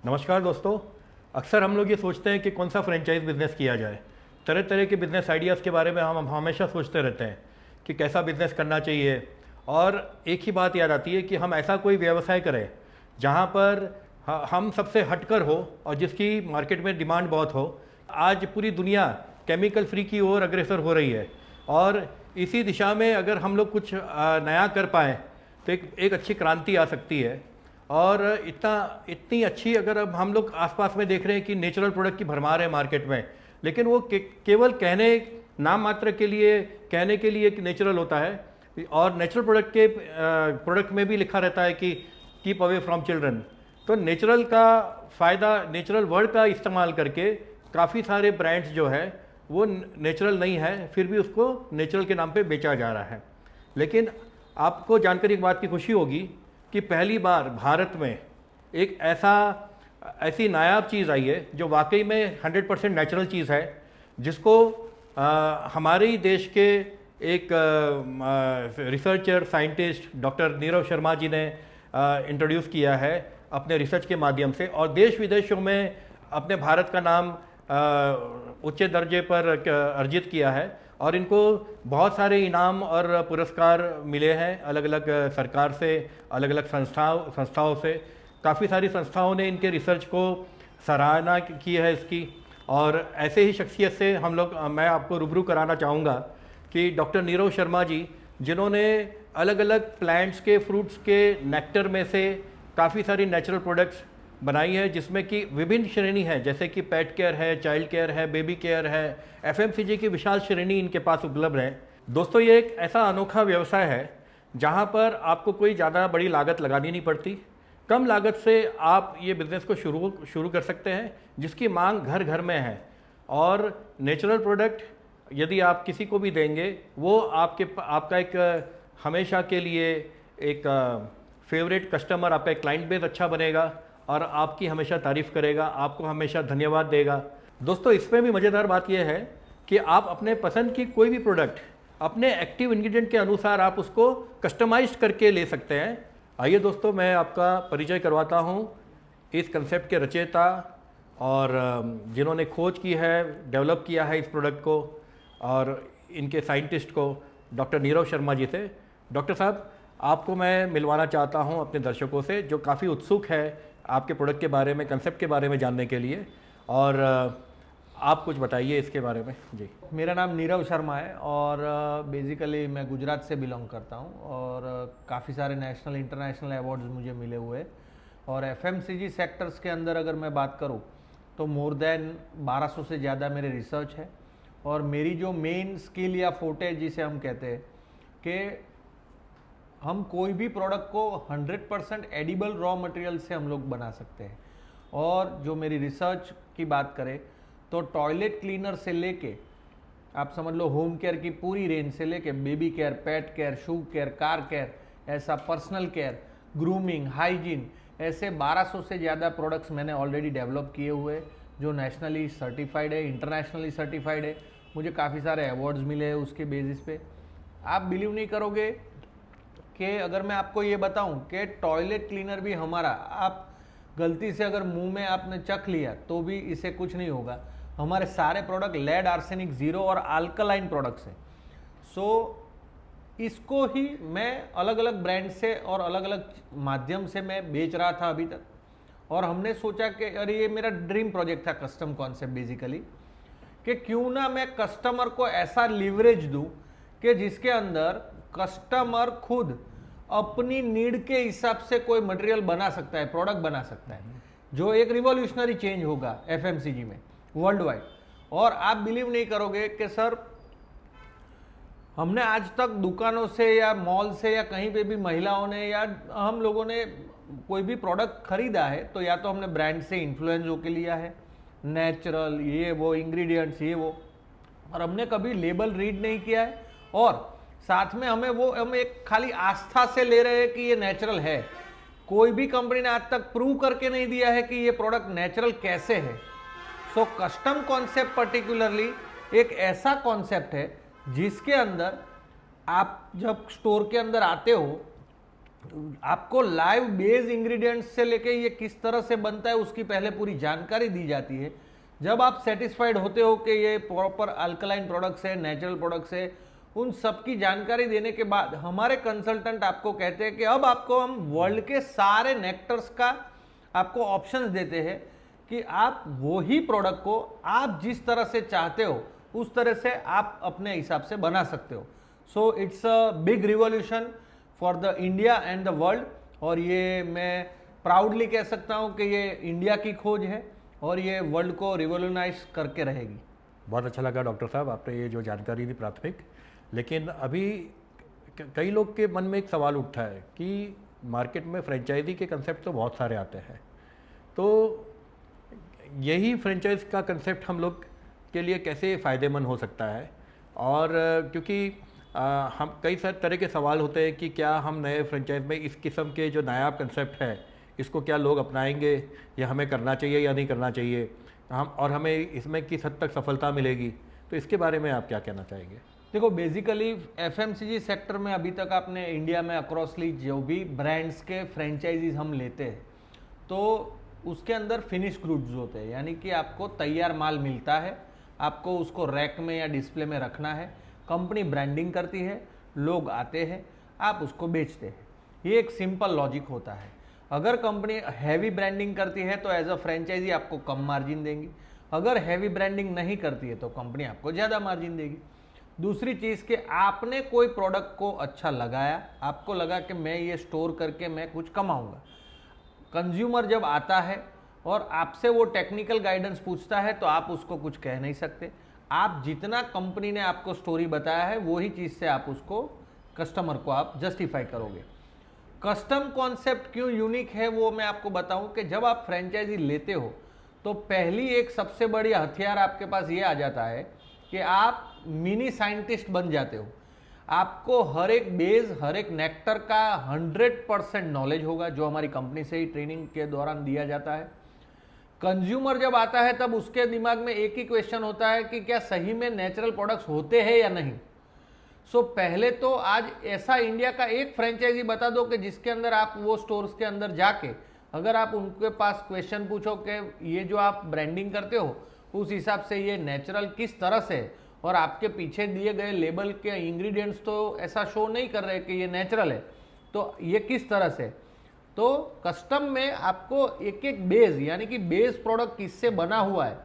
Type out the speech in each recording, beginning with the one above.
नमस्कार दोस्तों। अक्सर हम लोग ये सोचते हैं कि कौन सा फ्रेंचाइज बिजनेस किया जाए। तरह तरह के बिजनेस आइडियाज़ के बारे में हम हमेशा सोचते रहते हैं कि कैसा बिजनेस करना चाहिए। और एक ही बात याद आती है कि हम ऐसा कोई व्यवसाय करें जहाँ पर हम सबसे हटकर हो और जिसकी मार्केट में डिमांड बहुत हो। आज पूरी दुनिया केमिकल फ्री की ओर अग्रसर हो रही है और इसी दिशा में अगर हम लोग कुछ नया कर पाएँ तो एक अच्छी क्रांति आ सकती है। और इतनी अच्छी अगर अब हम लोग आसपास में देख रहे हैं कि नेचुरल प्रोडक्ट की भरमार है मार्केट में, लेकिन वो केवल कहने नाम मात्र के लिए कहने के लिए कि नेचुरल होता है। और नेचुरल प्रोडक्ट में भी लिखा रहता है कि कीप अवे फ्रॉम चिल्ड्रन। तो नेचुरल का फ़ायदा, नेचुरल वर्ड का इस्तेमाल करके काफ़ी सारे ब्रांड्स जो है वो नेचुरल नहीं है, फिर भी उसको नेचुरल के नाम पे बेचा जा रहा है। लेकिन आपको जानकर एक बात की खुशी होगी कि पहली बार भारत में एक ऐसी नायाब चीज़ आई है जो वाकई में 100% नेचुरल चीज़ है, जिसको हमारे ही देश के एक researcher scientist doctor Neerav Sharma ji ने इंट्रोड्यूस किया है अपने रिसर्च के माध्यम से, और देश विदेशों में अपने भारत का नाम उच्च दर्जे पर अर्जित किया है। और इनको बहुत सारे इनाम और पुरस्कार मिले हैं अलग अलग सरकार से, अलग अलग संस्थाओं से। काफ़ी सारी संस्थाओं ने इनके रिसर्च को सराहना की है इसकी। और ऐसे ही शख्सियत से मैं आपको रूबरू कराना चाहूँगा कि डॉक्टर नीरव शर्मा जी, जिन्होंने अलग अलग प्लांट्स के, फ्रूट्स के नेक्टर में से काफ़ी सारी नेचुरल प्रोडक्ट्स बनाई है, जिसमें कि विभिन्न श्रेणी है, जैसे कि पेट केयर है, चाइल्ड केयर है, बेबी केयर है, एफएमसीजी की विशाल श्रेणी इनके पास उपलब्ध है। दोस्तों, ये एक ऐसा अनोखा व्यवसाय है जहां पर आपको कोई ज़्यादा बड़ी लागत लगानी नहीं पड़ती। कम लागत से आप ये बिज़नेस को शुरू कर सकते हैं, जिसकी मांग घर घर में है। और नेचुरल प्रोडक्ट यदि आप किसी को भी देंगे, वो आपका एक हमेशा के लिए एक फेवरेट कस्टमर, आपका एक क्लाइंट बेस अच्छा बनेगा और आपकी हमेशा तारीफ़ करेगा, आपको हमेशा धन्यवाद देगा। दोस्तों, इसमें भी मज़ेदार बात यह है कि आप अपने पसंद की कोई भी प्रोडक्ट अपने एक्टिव इंग्रेडिएंट के अनुसार आप उसको कस्टमाइज करके ले सकते हैं। आइए दोस्तों, मैं आपका परिचय करवाता हूँ इस कंसेप्ट के रचयिता और जिन्होंने खोज की है, डेवलप किया है इस प्रोडक्ट को, और इनके साइंटिस्ट को, डॉक्टर नीरव शर्मा जी से। डॉक्टर साहब, आपको मैं मिलवाना चाहता हूं अपने दर्शकों से, जो काफ़ी उत्सुक है आपके प्रोडक्ट के बारे में, कंसेप्ट के बारे में जानने के लिए। और आप कुछ बताइए इसके बारे में। जी, मेरा नाम नीरव शर्मा है और बेसिकली मैं गुजरात से बिलोंग करता हूं और काफ़ी सारे नेशनल इंटरनेशनल अवार्ड्स मुझे मिले हुए। और एफएमसीजी सेक्टर्स के अंदर अगर मैं बात करूं तो मोर देन 1200 से ज़्यादा मेरे रिसर्च है। और मेरी जो मेन स्किल या फोटे जिसे हम कहते हैं कि हम कोई भी प्रोडक्ट को 100% एडिबल रॉ मटेरियल से हम लोग बना सकते हैं। और जो मेरी रिसर्च की बात करें तो टॉयलेट क्लीनर से लेके आप समझ लो होम केयर की पूरी रेंज से लेके baby care, pet care, shoe care, car care, ऐसा पर्सनल केयर, ग्रूमिंग, हाइजीन, ऐसे 1200 से ज़्यादा प्रोडक्ट्स मैंने ऑलरेडी डेवलप किए हुए, जो नेशनली सर्टिफाइड है, इंटरनेशनली सर्टिफाइड है। मुझे काफ़ी सारे अवार्ड्स मिले हैं उसके बेसिस पे। आप बिलीव नहीं करोगे कि अगर मैं आपको ये बताऊं कि टॉयलेट क्लीनर भी हमारा, आप गलती से अगर मुंह में आपने चख लिया तो भी इसे कुछ नहीं होगा। हमारे सारे प्रोडक्ट लेड, आर्सेनिक, जीरो और अल्कलाइन प्रोडक्ट्स हैं। सो इसको ही मैं अलग अलग ब्रांड से और अलग अलग माध्यम से मैं बेच रहा था अभी तक। और हमने सोचा कि अरे ये मेरा ड्रीम प्रोजेक्ट था, कस्टम कॉन्सेप्ट बेसिकली, कि क्यों ना मैं कस्टमर को ऐसा लिवरेज दूं कि जिसके अंदर कस्टमर खुद अपनी नीड के हिसाब से कोई मटेरियल बना सकता है, प्रोडक्ट बना सकता है, जो एक रिवॉल्यूशनरी चेंज होगा एफएमसीजी में वर्ल्ड वाइड। और आप बिलीव नहीं करोगे कि सर, हमने आज तक दुकानों से या मॉल से या कहीं पे भी महिलाओं ने या हम लोगों ने कोई भी प्रोडक्ट खरीदा है तो या तो हमने ब्रांड से इन्फ्लुएंस होकर लिया है, नेचुरल, ये वो इंग्रेडिएंट्स ये वो, और हमने कभी लेबल रीड नहीं किया है। और साथ में हम एक खाली आस्था से ले रहे हैं कि ये नेचुरल है। कोई भी कंपनी ने आज तक प्रूव करके नहीं दिया है कि ये प्रोडक्ट नेचुरल कैसे है। सो कस्टम कॉन्सेप्ट पर्टिकुलरली एक ऐसा कॉन्सेप्ट है जिसके अंदर आप जब स्टोर के अंदर आते हो आपको लाइव बेस इंग्रेडिएंट्स से लेके ये किस तरह से बनता है उसकी पहले पूरी जानकारी दी जाती है। जब आप सेटिस्फाइड होते हो कि ये प्रॉपर अल्कलाइन प्रोडक्ट्स है, नेचुरल प्रोडक्ट्स है, उन सब की जानकारी देने के बाद हमारे कंसल्टेंट आपको कहते हैं कि अब आपको हम वर्ल्ड के सारे नेक्टर्स का आपको ऑप्शंस देते हैं कि आप वही प्रोडक्ट को आप जिस तरह से चाहते हो उस तरह से आप अपने हिसाब से बना सकते हो। So it's a big revolution for the India and the world, और ये मैं प्राउडली कह सकता हूँ कि ये इंडिया की खोज है और ये वर्ल्ड को रिवॉल्यूनाइज करके रहेगी। बहुत अच्छा लगा डॉक्टर साहब, आपने ये जो जानकारी दी प्राथमिक। लेकिन अभी कई लोग के मन में एक सवाल उठता है कि मार्केट में फ्रेंचाइजी के कंसेप्ट तो बहुत सारे आते हैं, तो यही फ्रेंचाइज का कंसेप्ट हम लोग के लिए कैसे फ़ायदेमंद हो सकता है? और क्योंकि हम कई सारे तरह के सवाल होते हैं कि क्या हम नए फ्रेंचाइज में इस किस्म के जो नायाब कंसेप्ट है इसको क्या लोग अपनाएंगे, या हमें करना चाहिए या नहीं करना चाहिए, और हमें इसमें किस हद तक सफलता मिलेगी, तो इसके बारे में आप क्या कहना चाहेंगे? देखो, बेसिकली एफएमसीजी सेक्टर में अभी तक आपने इंडिया में अक्रॉसली जो भी ब्रांड्स के फ्रेंचाइजीज हम लेते हैं तो उसके अंदर फिनिश गुड्स होते हैं, यानी कि आपको तैयार माल मिलता है, आपको उसको रैक में या डिस्प्ले में रखना है, कंपनी ब्रांडिंग करती है, लोग आते हैं, आप उसको बेचते हैं। ये एक सिंपल लॉजिक होता है। अगर कंपनी हैवी ब्रांडिंग करती है तो एज अ फ्रेंचाइजी आपको कम मार्जिन देंगी, अगर हैवी ब्रांडिंग नहीं करती है तो कंपनी आपको ज़्यादा मार्जिन देगी। दूसरी चीज़ कि आपने कोई प्रोडक्ट को अच्छा लगाया, आपको लगा कि मैं ये स्टोर करके मैं कुछ कमाऊंगा। कंज्यूमर जब आता है और आपसे वो टेक्निकल गाइडेंस पूछता है तो आप उसको कुछ कह नहीं सकते। आप जितना कंपनी ने आपको स्टोरी बताया है वही चीज़ से आप उसको कस्टमर को आप जस्टिफाई करोगे। कस्टम कॉन्सेप्ट क्यों यूनिक है वो मैं आपको बताऊं कि जब आप फ्रेंचाइजी लेते हो तो पहली एक सबसे बड़ी हथियार आपके पास ये आ जाता है कि आप मिनी साइंटिस्ट बन जाते हो। आपको हर एक बेस, हर एक नेक्टर का 100% नॉलेज होगा जो हमारी कंपनी से ही ट्रेनिंग के दौरान दिया जाता है। कंज्यूमर जब आता है तब उसके दिमाग में एक ही क्वेश्चन होता है कि क्या सही में नेचुरल प्रोडक्ट्स होते हैं या नहीं। सो पहले तो आज ऐसा इंडिया का एक फ्रेंचाइजी बता दो कि जिसके अंदर आप वो स्टोर्स के अंदर जाके अगर आप उनके पास क्वेश्चन पूछो कि ये जो आप ब्रांडिंग करते हो उस हिसाब से ये नेचुरल किस तरह से, और आपके पीछे दिए गए लेबल के इंग्रेडिएंट्स तो ऐसा शो नहीं कर रहे कि ये नेचुरल है, तो ये किस तरह से। तो कस्टम में आपको एक एक बेस, यानी कि बेस प्रोडक्ट किससे बना हुआ है,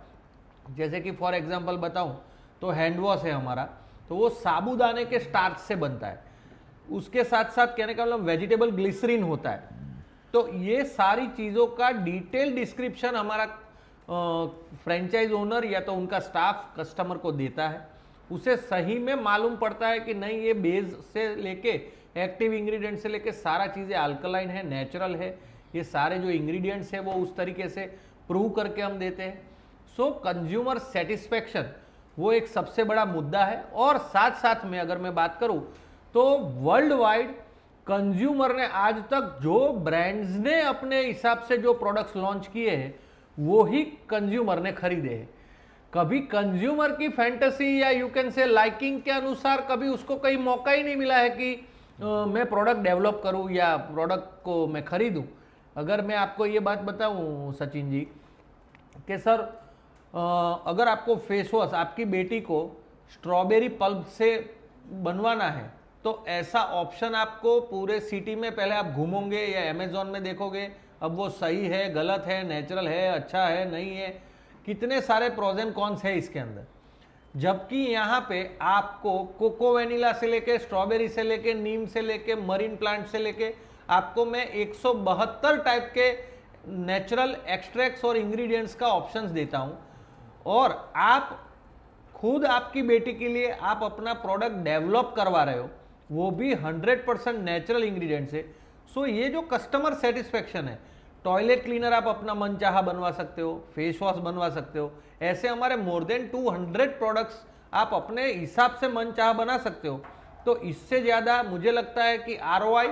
जैसे कि फॉर एग्जांपल बताऊं तो हैंड वॉश है हमारा, तो वो साबूदाने के स्टार्च से बनता है, उसके साथ साथ कहने का मतलब वेजिटेबल ग्लिसरीन होता है। तो ये सारी चीज़ों का डिटेल डिस्क्रिप्शन हमारा फ्रेंचाइज ओनर या तो उनका स्टाफ कस्टमर को देता है। उसे सही में मालूम पड़ता है कि नहीं ये बेस से लेके एक्टिव इंग्रेडिएंट से लेके सारा चीज़ें अल्कलाइन है, नेचुरल है, ये सारे जो इंग्रेडिएंट्स है वो उस तरीके से प्रूव करके हम देते हैं। सो कंज्यूमर सेटिस्फेक्शन वो एक सबसे बड़ा मुद्दा है। और साथ साथ में अगर मैं बात करूं तो वर्ल्ड वाइड कंज्यूमर ने आज तक जो ब्रांड्स ने अपने हिसाब से जो प्रोडक्ट्स लॉन्च किए हैं वो ही कंज्यूमर ने खरीदे हैं। कभी कंज्यूमर की फैंटेसी या यू कैन से लाइकिंग के अनुसार कभी उसको कहीं मौका ही नहीं मिला है कि मैं प्रोडक्ट डेवलप करूं या प्रोडक्ट को मैं खरीदूं। अगर मैं आपको ये बात बताऊं सचिन जी कि सर अगर आपको फेस वॉश आपकी बेटी को स्ट्रॉबेरी पल्प से बनवाना है तो ऐसा ऑप्शन आपको पूरे सिटी में पहले आप घूमोगे या अमेजोन में देखोगे, अब वो सही है, गलत है, नेचुरल है, अच्छा है, नहीं है, कितने सारे प्रोज एंड कॉन्स है इसके अंदर। जबकि यहाँ पे आपको कोको वेनिला से लेके, स्ट्रॉबेरी से लेके, नीम से लेके, मरीन प्लांट से लेके आपको मैं 172 टाइप के नेचुरल एक्सट्रैक्ट्स और इंग्रेडिएंट्स का ऑप्शंस देता हूँ, और आप खुद आपकी बेटी के लिए आप अपना प्रोडक्ट डेवलप करवा रहे हो, वो भी 100% नेचुरल इंग्रेडिएंट्स है। सो ये जो कस्टमर सेटिस्फेक्शन है, टॉयलेट क्लीनर आप अपना मनचाहा बनवा सकते हो, फेस वॉश बनवा सकते हो, ऐसे हमारे मोर देन 200 प्रोडक्ट्स आप अपने हिसाब से मनचाहा बना सकते हो। तो इससे ज़्यादा मुझे लगता है कि ROI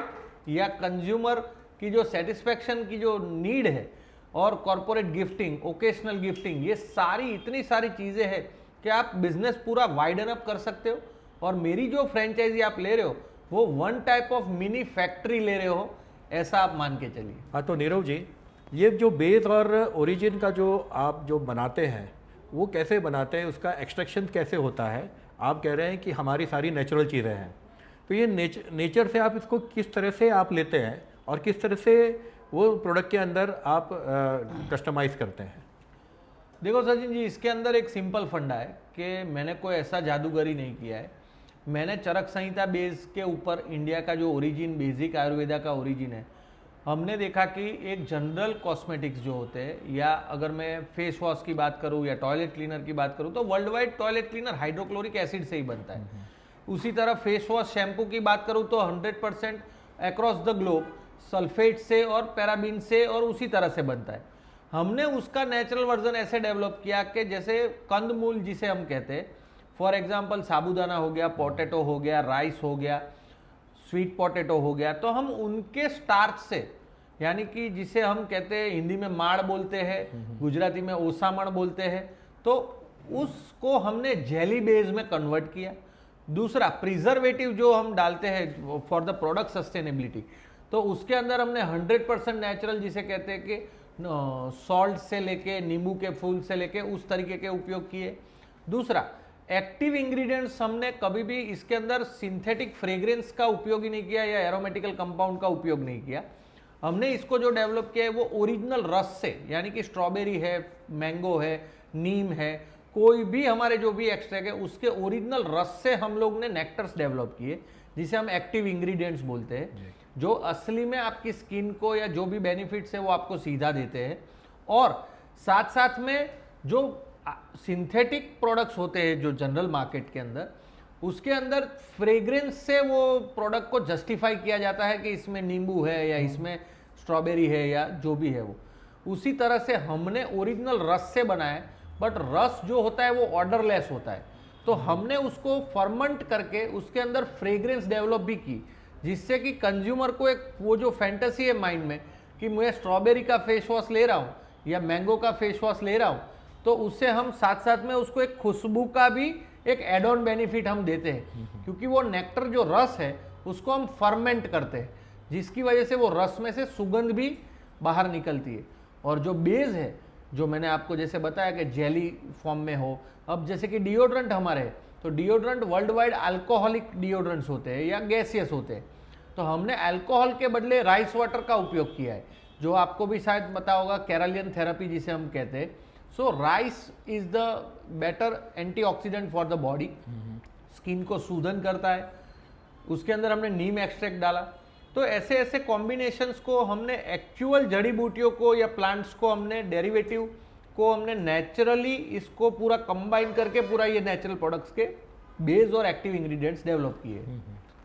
या कंज्यूमर की जो सेटिस्फेक्शन की जो नीड है, और कॉरपोरेट गिफ्टिंग, ओकेशनल गिफ्टिंग, ये सारी इतनी सारी चीज़ें हैं कि आप बिजनेस पूरा वाइडन अप कर सकते हो। और मेरी जो फ्रेंचाइजी आप ले रहे हो वो one type of mini factory ले रहे हो, ऐसा आप मान के चलिए। हाँ, तो नीरव जी, ये जो बेस और ओरिजिन का जो आप जो बनाते हैं वो कैसे बनाते हैं, उसका एक्सट्रैक्शन कैसे होता है? आप कह रहे हैं कि हमारी सारी नेचुरल चीज़ें हैं, तो ये नेचर से आप इसको किस तरह से आप लेते हैं और किस तरह से वो प्रोडक्ट के अंदर आप कस्टमाइज़ करते हैं? देखो सचिन जी, इसके अंदर एक सिंपल फंडा है कि मैंने कोई ऐसा जादूगरी नहीं किया है। मैंने चरक संहिता बेस के ऊपर इंडिया का जो ओरिजिन, बेसिक आयुर्वेदा का ओरिजिन है, हमने देखा कि एक जनरल कॉस्मेटिक्स जो होते हैं, या अगर मैं फेस वॉश की बात करूं या टॉयलेट क्लीनर की बात करूं, तो world wide toilet cleaner hydrochloric acid से ही बनता है। उसी तरह फेस वॉश शैम्पू की बात करूं तो 100% अक्रॉस द ग्लोब सल्फेट से और पैराबीन से और उसी तरह से बनता है। हमने उसका नेचुरल वर्जन ऐसे डेवलप किया कि जैसे कंदमूल जिसे हम कहते हैं, फॉर एग्जांपल साबूदाना हो गया, पोटैटो हो गया, राइस हो गया, स्वीट पोटैटो हो गया, तो हम उनके स्टार्च से, यानी कि जिसे हम कहते हैं, हिंदी में माड़ बोलते हैं, गुजराती में ओसामण बोलते हैं, तो उसको हमने जेली बेस में कन्वर्ट किया। दूसरा, प्रिजर्वेटिव जो हम डालते हैं फॉर द प्रोडक्ट सस्टेनेबिलिटी, तो उसके अंदर हमने 100% नेचुरल, जिसे कहते हैं कि सॉल्ट से लेके, नींबू के फूल से लेके, उस तरीके के उपयोग किए। दूसरा, एक्टिव इंग्रेडिएंट्स हमने कभी भी इसके अंदर सिंथेटिक फ्रेग्रेंस का उपयोग ही नहीं किया या एरोमेटिकल कंपाउंड का उपयोग नहीं किया। हमने इसको जो डेवलप किया है वो ओरिजिनल रस से, यानी कि स्ट्रॉबेरी है, मैंगो है, नीम है, कोई भी हमारे जो भी एक्सट्रैक्ट है उसके ओरिजिनल रस से हम लोग ने नेक्टर्स डेवलप किए, जिसे हम एक्टिव इंग्रेडिएंट्स बोलते हैं, जो असली में आपकी स्किन को या जो भी बेनिफिट्स है वो आपको सीधा देते हैं। और साथ साथ में जो सिंथेटिक प्रोडक्ट्स होते हैं जो जनरल मार्केट के अंदर, उसके अंदर फ्रेग्रेंस से वो प्रोडक्ट को जस्टिफाई किया जाता है कि इसमें नींबू है या इसमें स्ट्रॉबेरी है या जो भी है वो। उसी तरह से हमने ओरिजिनल रस से बनाया, बट रस जो होता है वो ऑर्डरलेस होता है, तो हमने उसको फर्मेंट करके उसके अंदर फ्रेग्रेंस डेवलप भी की, जिससे कि कंज्यूमर को एक वो जो फैंटेसी है माइंड में कि मैं स्ट्रॉबेरी का फेस वॉश ले रहा हूँ या मैंगो का फेस वॉश ले रहा हूँ, तो उससे हम साथ साथ में उसको एक खुशबू का भी एक एड ऑन बेनिफिट हम देते हैं, क्योंकि वो नेक्टर जो रस है उसको हम फर्मेंट करते हैं, जिसकी वजह से वो रस में से सुगंध भी बाहर निकलती है। और जो बेस है, जो मैंने आपको जैसे बताया कि जेली फॉर्म में हो, अब जैसे कि डिओड्रेंट हमारे, तो deodorant world wide alcoholic deodorants होते हैं या गैसियस होते हैं, तो हमने अल्कोहल के बदले राइस वाटर का उपयोग किया है, जो आपको भी शायद पता होगा, कैरोलिन थेरेपी जिसे हम कहते हैं। So rice is the better antioxidant for the body, skin को सूदन करता है। उसके अंदर हमने नीम एक्सट्रैक्ट डाला। तो ऐसे ऐसे कॉम्बिनेशंस को हमने एक्चुअल जड़ी बूटियों को या प्लांट्स को हमने डेरिवेटिव को हमने नेचुरली इसको पूरा कंबाइन करके पूरा ये नेचुरल प्रोडक्ट्स के बेस और एक्टिव इंग्रेडिएंट्स डेवलप किए।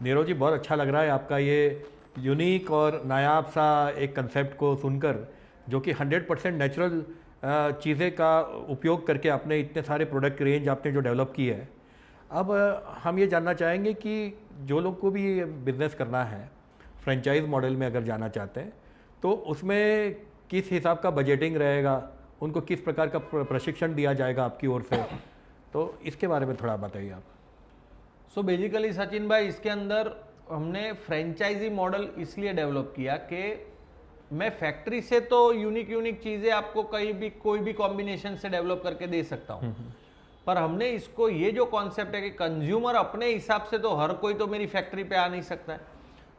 नीरव जी, बहुत अच्छा लग रहा है आपका ये यूनिक और नायाब सा एक कंसेप्ट को सुनकर, जो कि 100% नेचुरल चीज़ें का उपयोग करके आपने इतने सारे प्रोडक्ट रेंज आपने जो डेवलप की है। अब हम ये जानना चाहेंगे कि जो लोग को भी बिज़नेस करना है, फ्रेंचाइज मॉडल में अगर जाना चाहते हैं, तो उसमें किस हिसाब का बजटिंग रहेगा, उनको किस प्रकार का प्रशिक्षण दिया जाएगा आपकी ओर से, तो इसके बारे में थोड़ा बताइए आप। सो बेसिकली सचिन भाई, इसके अंदर हमने फ्रेंचाइजी मॉडल इसलिए डेवलप किया कि मैं फैक्ट्री से तो यूनिक चीज़ें आपको कहीं भी कोई भी कॉम्बिनेशन से डेवलप करके दे सकता हूँ, पर हमने इसको ये जो कॉन्सेप्ट है कि कंज्यूमर अपने हिसाब से, तो हर कोई तो मेरी फैक्ट्री पे आ नहीं सकता है,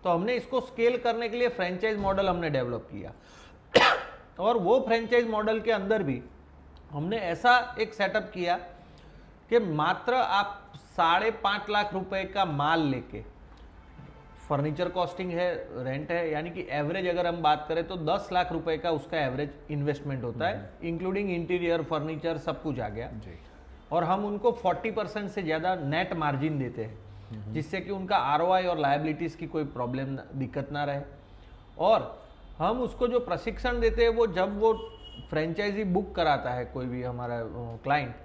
तो हमने इसको स्केल करने के लिए फ्रेंचाइज मॉडल हमने डेवलप किया। और वो फ्रेंचाइज मॉडल के अंदर भी हमने ऐसा एक सेटअप किया कि मात्र आप 5.5 लाख रुपए का माल लेके, फर्नीचर कॉस्टिंग है, रेंट है, यानी कि एवरेज अगर हम बात करें तो 10 लाख रुपए का उसका एवरेज इन्वेस्टमेंट होता है, इंक्लूडिंग इंटीरियर, फर्नीचर, सब कुछ आ गया। और हम उनको 40% से ज़्यादा नेट मार्जिन देते हैं, जिससे कि उनका ROI और लायबिलिटीज की कोई प्रॉब्लम, दिक्कत ना रहे। और हम उसको जो प्रशिक्षण देते हैं, वो जब वो फ्रेंचाइजी बुक कराता है कोई भी हमारा क्लाइंट,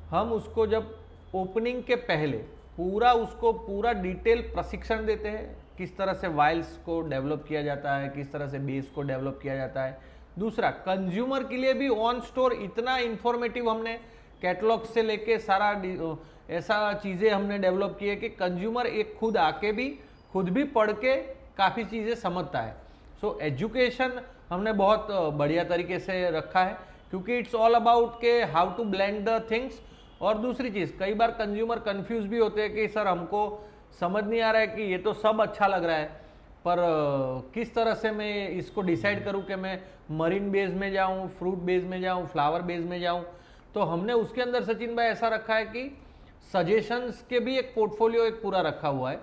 हम उसको जब ओपनिंग के पहले पूरा डिटेल प्रशिक्षण देते हैं, किस तरह से वाइल्स को डेवलप किया जाता है, किस तरह से बेस को डेवलप किया जाता है। दूसरा, कंज्यूमर के लिए भी ऑन स्टोर इतना इंफॉर्मेटिव हमने कैटलॉग से लेके सारा ऐसा चीज़ें हमने डेवलप की है कि कंज्यूमर एक खुद आके भी खुद भी पढ़ के काफ़ी चीज़ें समझता है। सो एजुकेशन हमने बहुत बढ़िया तरीके से रखा है, क्योंकि इट्स ऑल अबाउट के how to blend the things. और दूसरी चीज़, कई बार कंज्यूमर कंफ्यूज भी होते हैं कि सर हमको समझ नहीं आ रहा है कि ये तो सब अच्छा लग रहा है, पर किस तरह से मैं इसको डिसाइड करूं कि मैं मरीन बेस में जाऊं, फ्रूट बेस में जाऊं, फ्लावर बेस में जाऊं। तो हमने उसके अंदर सचिन भाई ऐसा रखा है कि सजेशंस के भी एक पोर्टफोलियो एक पूरा रखा हुआ है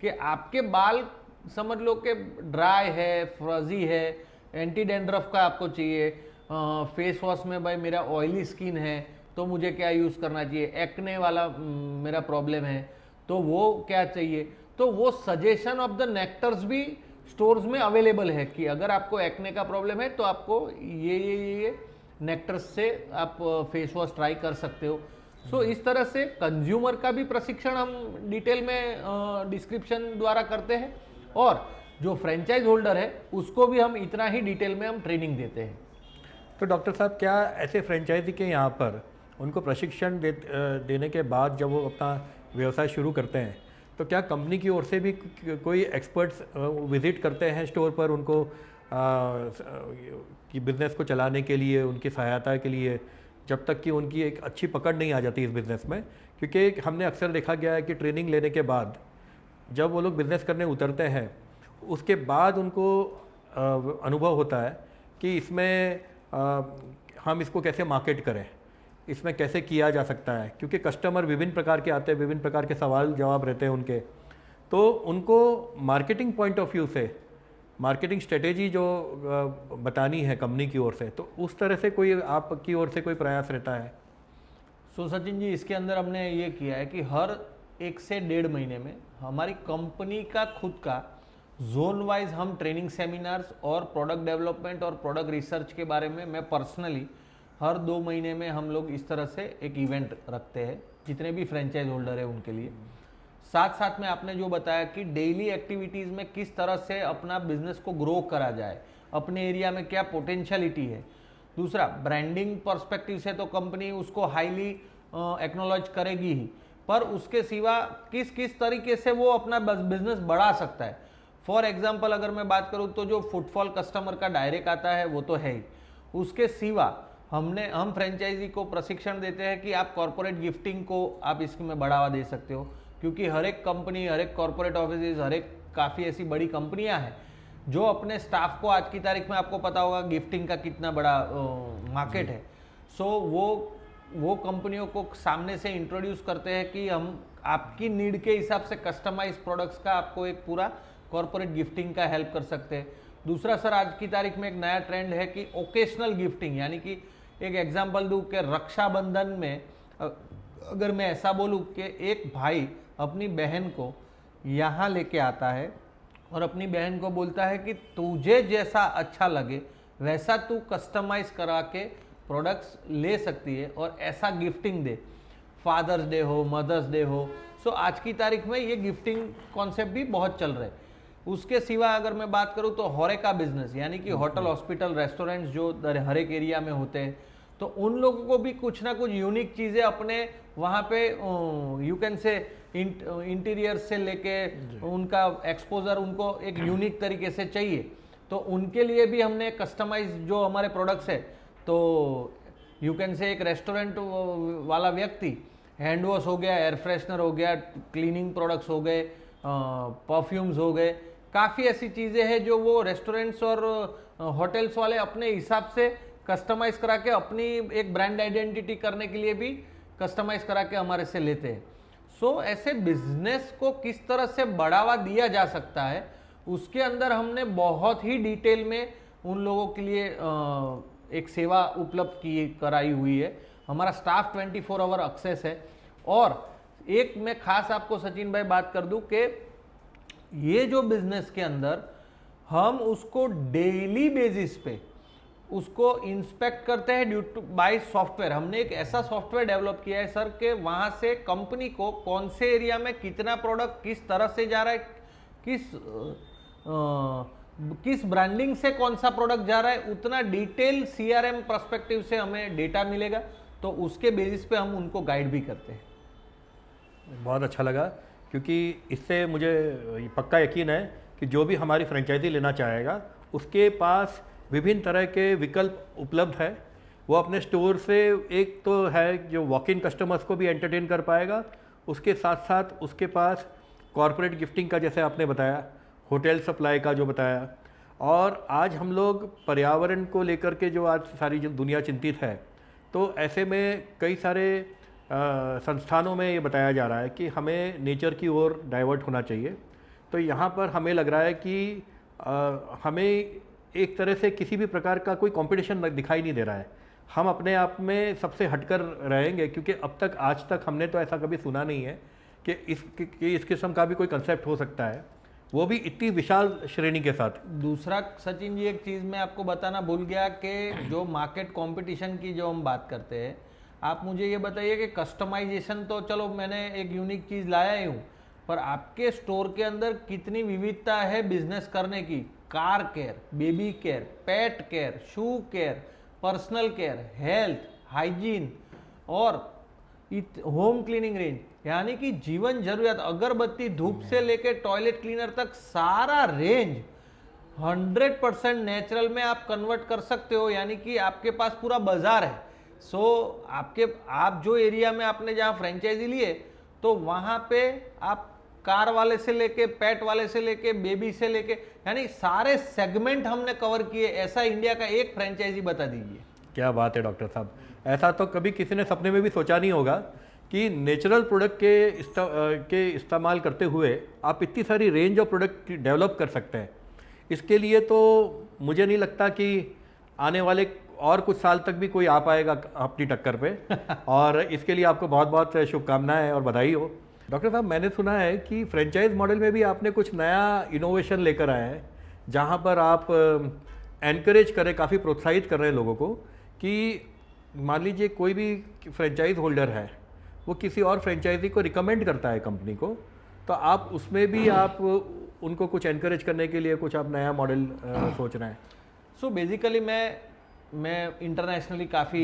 कि आपके बाल समझ लो कि ड्राई है, फ्रजी है, एंटी डैंड्रफ का आपको चाहिए, फेस वॉश में भाई मेरा ऑयली स्किन है तो मुझे क्या यूज़ करना चाहिए, एक्ने वाला मेरा प्रॉब्लम है तो वो क्या चाहिए। तो वो सजेशन ऑफ द नेक्टर्स भी स्टोर्स में अवेलेबल है कि अगर आपको एक्ने का प्रॉब्लम है तो आपको ये नेक्टर्स से आप फेस वॉश ट्राई कर सकते हो। सो इस तरह से कंज्यूमर का भी प्रशिक्षण हम डिटेल में डिस्क्रिप्शन द्वारा करते हैं, और जो फ्रेंचाइज होल्डर है उसको भी हम इतना ही डिटेल में हम ट्रेनिंग देते हैं। तो डॉक्टर साहब, क्या ऐसे फ्रेंचाइजी के यहाँ पर उनको प्रशिक्षण देने के बाद जब वो अपना व्यवसाय शुरू करते हैं, तो क्या कंपनी की ओर से भी कोई एक्सपर्ट्स विजिट करते हैं स्टोर पर उनको कि बिज़नेस को चलाने के लिए, उनकी सहायता के लिए, जब तक कि उनकी एक अच्छी पकड़ नहीं आ जाती इस बिज़नेस में? क्योंकि हमने अक्सर देखा गया है कि ट्रेनिंग लेने के बाद जब वो लोग बिज़नेस करने उतरते हैं, उसके बाद उनको अनुभव होता है कि इसमें हम इसको कैसे मार्केट करें, इसमें कैसे किया जा सकता है, क्योंकि कस्टमर विभिन्न प्रकार के आते हैं, विभिन्न प्रकार के सवाल जवाब रहते हैं उनके। तो उनको मार्केटिंग पॉइंट ऑफ व्यू से मार्केटिंग स्ट्रेटेजी जो बतानी है कंपनी की ओर से, तो उस तरह से कोई आपकी ओर से कोई प्रयास रहता है? सो सचिन जी, इसके अंदर हमने ये किया है कि हर 1 से 1.5 महीने में हमारी कंपनी का खुद का जोन वाइज हम ट्रेनिंग सेमिनार्स और प्रोडक्ट डेवलपमेंट और प्रोडक्ट रिसर्च के बारे में मैं पर्सनली हर 2 महीने में हम लोग इस तरह से एक इवेंट रखते हैं, जितने भी फ्रेंचाइज होल्डर है उनके लिए। साथ साथ में आपने जो बताया कि डेली एक्टिविटीज़ में किस तरह से अपना बिजनेस को ग्रो करा जाए, अपने एरिया में क्या पोटेंशियलिटी है। दूसरा, ब्रांडिंग पर्सपेक्टिव से तो कंपनी उसको हाईली एक्नॉलेज करेगी ही, पर उसके सिवा किस किस तरीके से वो अपना बिजनेस बढ़ा सकता है। फॉर एग्जाम्पल अगर मैं बात करूँ तो जो फुटफॉल कस्टमर का डायरेक्ट आता है वो तो है ही, उसके सिवा हम फ्रेंचाइजी को प्रशिक्षण देते हैं कि आप कॉर्पोरेट गिफ्टिंग को आप इसमें बढ़ावा दे सकते हो, क्योंकि हर एक कंपनी, हर एक कॉर्पोरेट ऑफिस, हर एक काफ़ी ऐसी बड़ी कंपनियां हैं जो अपने स्टाफ को, आज की तारीख में आपको पता होगा गिफ्टिंग का कितना बड़ा मार्केट है। सो वो कंपनियों को सामने से इंट्रोड्यूस करते हैं कि हम आपकी नीड के हिसाब से कस्टमाइज प्रोडक्ट्स का आपको एक पूरा कॉर्पोरेट गिफ्टिंग का हेल्प कर सकते हैं। दूसरा सर, आज की तारीख में एक नया ट्रेंड है कि ओकेशनल गिफ्टिंग, यानी कि एक एग्जांपल दूं कि रक्षाबंधन में अगर मैं ऐसा बोलूं कि एक भाई अपनी बहन को यहाँ लेके आता है और अपनी बहन को बोलता है कि तुझे जैसा अच्छा लगे वैसा तू कस्टमाइज करा के प्रोडक्ट्स ले सकती है और ऐसा गिफ्टिंग दे, फादर्स डे हो, मदर्स डे हो। सो आज की तारीख में ये गिफ्टिंग कॉन्सेप्ट भी बहुत चल रहे हैं। उसके सिवा अगर मैं बात करूं तो होरेका बिजनेस, यानी कि होटल, हॉस्पिटल, रेस्टोरेंट्स जो हर एक एरिया में होते हैं, तो उन लोगों को भी कुछ ना कुछ यूनिक चीज़ें अपने वहाँ पे यू कैन से इंटीरियर से लेके उनका एक्सपोजर उनको एक यूनिक तरीके से चाहिए, तो उनके लिए भी हमने कस्टमाइज जो हमारे प्रोडक्ट्स है, तो यू कैन से एक रेस्टोरेंट वाला व्यक्ति हैंड वॉश हो गया, एयर फ्रेशनर हो गया, क्लीनिंग प्रोडक्ट्स हो गए, परफ्यूम्स हो गए, काफ़ी ऐसी चीज़ें हैं जो वो रेस्टोरेंट्स और होटल्स वाले अपने हिसाब से कस्टमाइज करा के अपनी एक ब्रांड आइडेंटिटी करने के लिए भी कस्टमाइज करा के हमारे से लेते हैं। सो ऐसे बिजनेस को किस तरह से बढ़ावा दिया जा सकता है, उसके अंदर हमने बहुत ही डिटेल में उन लोगों के लिए एक सेवा उपलब्ध कराई हुई है। हमारा स्टाफ 24 आवर एक्सेस है। और एक मैं खास आपको सचिन भाई बात कर दूं कि ये जो बिजनेस के अंदर हम उसको डेली बेसिस पे उसको इंस्पेक्ट करते हैं ड्यू टू बाय सॉफ्टवेयर। हमने एक ऐसा सॉफ्टवेयर डेवलप किया है सर कि वहां से कंपनी को कौन से एरिया में कितना प्रोडक्ट किस तरह से जा रहा है, किस ब्रांडिंग से कौन सा प्रोडक्ट जा रहा है, उतना डिटेल CRM पर्सपेक्टिव से हमें डेटा मिलेगा, तो उसके बेसिस पे हम उनको गाइड भी करते हैं। बहुत अच्छा लगा क्योंकि इससे मुझे पक्का यकीन है कि जो भी हमारी फ्रेंचाइजी लेना चाहेगा उसके पास विभिन्न तरह के विकल्प उपलब्ध है। वो अपने स्टोर से एक तो है जो वॉक इन कस्टमर्स को भी एंटरटेन कर पाएगा, उसके साथ साथ उसके पास कॉरपोरेट गिफ्टिंग का जैसे आपने बताया, होटल सप्लाई का जो बताया, और आज हम लोग पर्यावरण को लेकर के जो आज सारी जो दुनिया चिंतित है, तो ऐसे में कई सारे संस्थानों में ये बताया जा रहा है कि हमें नेचर की ओर डाइवर्ट होना चाहिए। तो यहाँ पर हमें लग रहा है कि हमें एक तरह से किसी भी प्रकार का कोई कंपटीशन दिखाई नहीं दे रहा है। हम अपने आप में सबसे हटकर रहेंगे, क्योंकि अब तक आज तक हमने तो ऐसा कभी सुना नहीं है कि इस किस्म का भी कोई कंसेप्ट हो सकता है, वो भी इतनी विशाल श्रेणी के साथ। दूसरा सचिन जी, एक चीज़ मैं आपको बताना भूल गया कि जो मार्केट कंपटीशन की जो हम बात करते हैं, आप मुझे ये बताइए कि कस्टमाइजेशन तो चलो मैंने एक यूनिक चीज़ लाया ही हूँ, पर आपके स्टोर के अंदर कितनी विविधता है बिजनेस करने की। Car care, baby care, pet care, shoe care, personal care, health, hygiene और होम क्लीनिंग रेंज, यानी कि जीवन जरूरियात अगरबत्ती धूप से लेके टॉयलेट क्लीनर तक सारा रेंज 100% नेचुरल में आप कन्वर्ट कर सकते हो, यानी कि आपके पास पूरा बाजार है। आप जो एरिया में आपने जहाँ फ्रेंचाइजी लिए, तो वहाँ पे आप कार वाले से लेके, पेट वाले से लेके, बेबी से लेके, यानी सारे सेगमेंट हमने कवर किए। ऐसा इंडिया का एक फ्रेंचाइजी बता दीजिए। क्या बात है डॉक्टर साहब, ऐसा तो कभी किसी ने सपने में भी सोचा नहीं होगा कि नेचुरल प्रोडक्ट के इस्तेमाल करते हुए आप इतनी सारी रेंज ऑफ प्रोडक्ट डेवलप कर सकते हैं। इसके लिए तो मुझे नहीं लगता कि आने वाले और कुछ साल तक भी कोई आ पाएगा अपनी टक्कर पे और इसके लिए आपको बहुत बहुत शुभकामनाएं और बधाई हो। डॉक्टर साहब, मैंने सुना है कि फ्रेंचाइज मॉडल में भी आपने कुछ नया इनोवेशन लेकर आए हैं, जहां पर आप एनकरेज करें, काफ़ी प्रोत्साहित कर रहे हैं लोगों को कि मान लीजिए कोई भी फ्रेंचाइज होल्डर है, वो किसी और फ्रेंचाइजी को रिकमेंड करता है कंपनी को, तो आप उसमें भी आप उनको कुछ एनकरेज करने के लिए कुछ आप नया मॉडल सोच रहे हैं। सो बेसिकली मैं इंटरनेशनली काफ़ी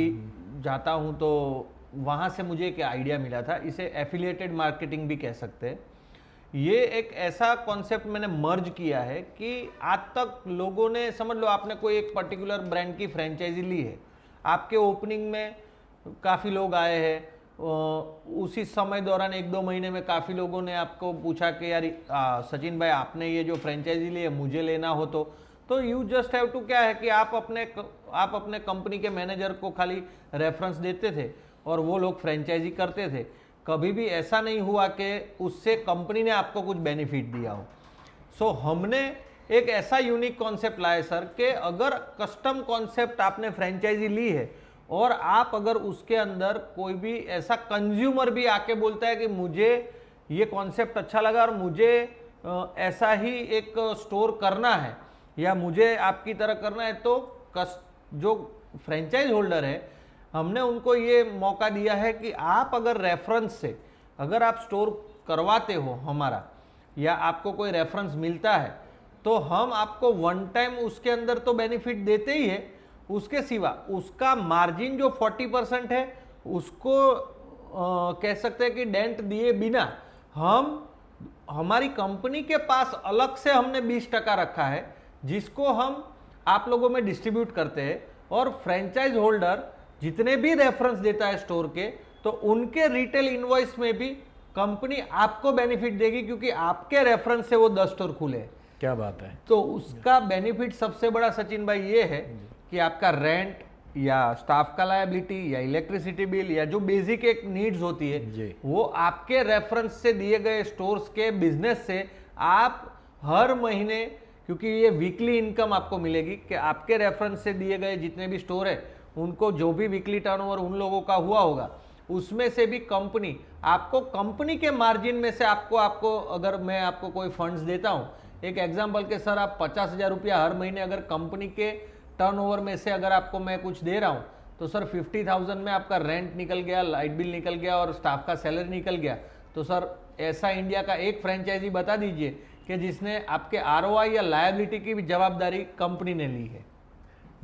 जाता हूँ, तो वहाँ से मुझे एक आइडिया मिला था, इसे एफिलिएटेड मार्केटिंग भी कह सकते हैं। ये एक ऐसा कॉन्सेप्ट मैंने मर्ज किया है कि आज तक लोगों ने, समझ लो आपने कोई एक पर्टिकुलर ब्रांड की फ्रेंचाइजी ली है, आपके ओपनिंग में काफ़ी लोग आए हैं, उसी समय दौरान 1-2 महीने में काफ़ी लोगों ने आपको पूछा कि यार सचिन भाई, आपने ये जो फ्रेंचाइजी ली है मुझे लेना हो तो यू जस्ट हैव टू, क्या है कि आप अपने कंपनी के मैनेजर को खाली रेफरेंस देते थे और वो लोग फ्रेंचाइजी करते थे। कभी भी ऐसा नहीं हुआ कि उससे कंपनी ने आपको कुछ बेनिफिट दिया हो। सो हमने एक ऐसा यूनिक कॉन्सेप्ट लाया सर, कि अगर कस्टम कॉन्सेप्ट आपने फ्रेंचाइजी ली है और आप अगर उसके अंदर कोई भी ऐसा कंज्यूमर भी आके बोलता है कि मुझे ये कॉन्सेप्ट अच्छा लगा और मुझे ऐसा ही एक स्टोर करना है या मुझे आपकी तरह करना है, तो जो फ्रेंचाइज होल्डर है, हमने उनको ये मौका दिया है कि आप अगर रेफरेंस से अगर आप स्टोर करवाते हो हमारा, या आपको कोई रेफरेंस मिलता है, तो हम आपको वन टाइम उसके अंदर तो बेनिफिट देते ही है, उसके सिवा उसका मार्जिन जो 40% है उसको कह सकते हैं कि डेंट दिए बिना हमारी कंपनी के पास अलग से हमने 20% रखा है, जिसको हम आप लोगों में डिस्ट्रीब्यूट करते हैं। और फ्रेंचाइज होल्डर जितने भी रेफरेंस देता है स्टोर के, तो उनके रिटेल इनवॉइस में भी कंपनी आपको बेनिफिट देगी, क्योंकि आपके रेफरेंस से वो 10 स्टोर खुले। क्या बात है। तो उसका बेनिफिट सबसे बड़ा सचिन भाई ये है कि आपका रेंट या स्टाफ का लायबिलिटी या इलेक्ट्रिसिटी बिल या जो बेसिक एक नीड्स होती है, वो आपके रेफरेंस से दिए गए स्टोर्स के बिजनेस से आप हर महीने, क्योंकि ये वीकली इनकम आपको मिलेगी कि आपके रेफरेंस से दिए गए जितने भी स्टोर है, उनको जो भी वीकली टर्नओवर उन लोगों का हुआ होगा, उसमें से भी कंपनी आपको, कंपनी के मार्जिन में से आपको अगर मैं आपको कोई फंड्स देता हूं, एक एग्जांपल के सर, आप 50,000 रुपया हर महीने अगर कंपनी के टर्नओवर में से अगर आपको मैं कुछ दे रहा हूं, तो सर 50,000 में आपका रेंट निकल गया, लाइट बिल निकल गया और स्टाफ का सैलरी निकल गया। तो सर ऐसा इंडिया का एक फ्रेंचाइजी बता दीजिए कि जिसने आपके आरओआई या लायबिलिटी की भी जवाबदारी कंपनी ने ली है।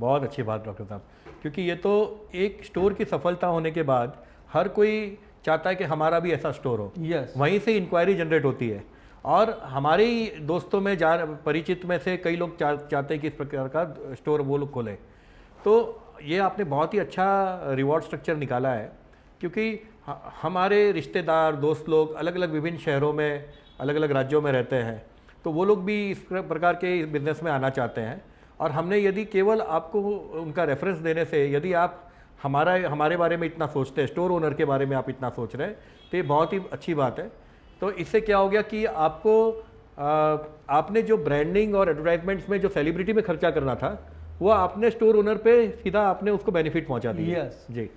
बहुत अच्छी बात डॉक्टर साहब, क्योंकि ये तो एक स्टोर की सफलता होने के बाद हर कोई चाहता है कि हमारा भी ऐसा स्टोर हो। यस, वहीं से इंक्वायरी जनरेट होती है, और हमारे ही दोस्तों में परिचित में से कई लोग चाहते हैं कि इस प्रकार का स्टोर वो लोग खोलें। तो ये आपने बहुत ही अच्छा रिवॉर्ड स्ट्रक्चर निकाला है, क्योंकि हमारे रिश्तेदार दोस्त लोग अलग अलग विभिन्न शहरों में अलग अलग राज्यों में रहते हैं, तो वो लोग भी इस प्रकार के बिजनेस में आना चाहते हैं। और हमने यदि केवल आपको उनका रेफरेंस देने से, यदि आप हमारे बारे में इतना सोचते हैं, स्टोर ओनर के बारे में आप इतना सोच रहे हैं, तो ये बहुत ही अच्छी बात है। तो इससे क्या हो गया कि आपने जो ब्रांडिंग और एडवर्टाइजमेंट्स में जो सेलिब्रिटी में खर्चा करना था, वो आपने स्टोर ओनर पे सीधा आपने उसको बेनिफिट पहुंचा दिया। यस जी।